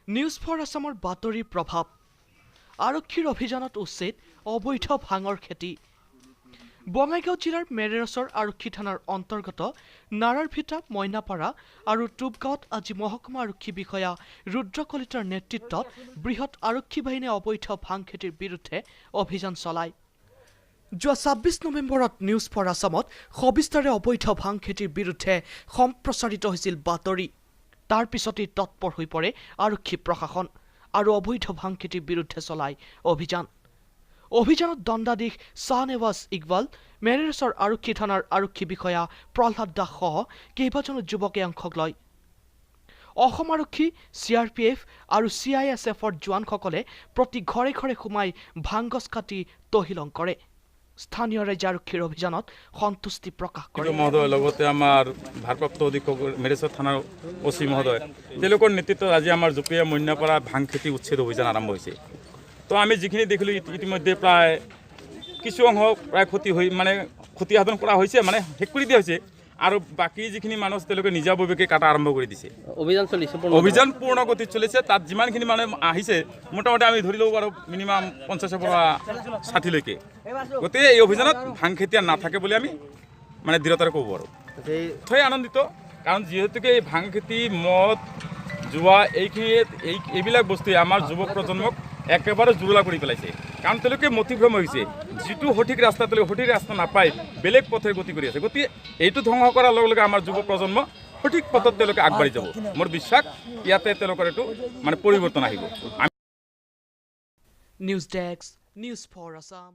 News for আছামৰ বাতৰিৰ প্ৰভাৱ আৰক্ষীৰ অভিযানত উচ্ছেদ অবৈধ ভাঙৰ খেতি বঙাইগাঁও জিলাৰ মেৰেৰছৰ আৰক্ষী থানাৰ অন্তৰ্গত নাৰাৰভিটা মইনাপাৰা আৰু টুপগাঁৱত আজি মহকুমা আৰক্ষী বিষয়া ৰুদ্ৰ কলিতাৰ নেতৃত্বত বৃহৎ আৰক্ষী বাহিনীয়ে অবৈধ ভাং খেতিৰ বিৰুদ্ধে অভিযান চলায়। যোৱা ২৬ নৱেম্বৰত নিউজ ফৰ আছামত সবিস্তাৰে অবৈধ ভাং খেতিৰ বিৰুদ্ধে সম্প্ৰচাৰিত হৈছিল বাতৰি। তাৰ পিছতেই তৎপৰ হৈ পৰে আৰক্ষী প্ৰশাসন আৰু অবৈধ ভাং খেতিৰ বিৰুদ্ধে চলায় অভিযান। অভিযানত দণ্ডাধীশ শ্বাহনেৱাজ ইকবাল, মেৰেৰছৰ আৰক্ষী থানাৰ আৰক্ষী বিষয়া প্ৰহ্লাদ দাসসহ কেইবাজনো যুৱকে অংশ লয়। অসম আৰক্ষী, CRPF আৰু CISFৰ জোৱানসকলে প্ৰতি ঘৰে ঘৰে সোমাই ভাং গছ কাটি তহিলং কৰে। স্থানীয় ৰাজ্য আৰক্ষীৰ অভিযানত সন্তুষ্টি প্ৰকাশ কৰে। মহোদয় লগতে আমাৰ ভাৰপ্ৰাপ্ত অধীক্ষক মেৰেৰছৰ থানাৰ OC মহোদয় তেওঁলোকৰ নেতৃত্বত আজি আমাৰ জুপিয়া মইনাপাৰা ভাং খেতি উচ্ছেদ অভিযান আৰম্ভ হৈছে। তো আমি যিখিনি দেখিলোঁ ইতিমধ্যে প্ৰায় কিছু অংশ প্ৰায় ক্ষতি সাধন কৰা হৈছে, শেষ কৰি দিয়া হৈছে, আৰু বাকী যিখিনি মানুহ তেওঁলোকে নিজাববীয়াকৈ কাটা আৰম্ভ কৰি দিছে। অভিযান পূৰ্ণ গতিত চলিছে। তাত যিমানখিনি মানুহ আহিছে মোটামুটি আমি ধৰি ল'ব পাৰোঁ মিনিমাম ৫০ৰ পৰা ৬০লৈকে। গতিকে এই অভিযানত ভাং খেতি নাথাকে বুলি আমি দৃঢ়তাৰে ক'ব পাৰোঁ। থৈ আনন্দিত, কাৰণ যিহেতুকে এই ভাং খেতি, মদ, জুৱা এইবিলাক বস্তুৱে আমাৰ যুৱ প্ৰজন্মক একেবাৰে জুৰুলা কৰি পেলাইছে। কাৰণ তেওঁলোকে মতিভ্ৰম হৈছে, যিটো সঠিক ৰাস্তা তেওঁলোকে সঠিক ৰাস্তা নাপায় বেলেগ পথে গতি কৰি আছে। গতিকে এইটো ধ্বংস কৰাৰ লগে লগে আমাৰ যুৱ প্ৰজন্ম সঠিক পথত তেওঁলোকে আগবাঢ়ি যাব। মোৰ বিশ্বাস ইয়াতে তেওঁলোকৰ এইটো পৰিৱৰ্তন আহিব। News desk, news for Assam.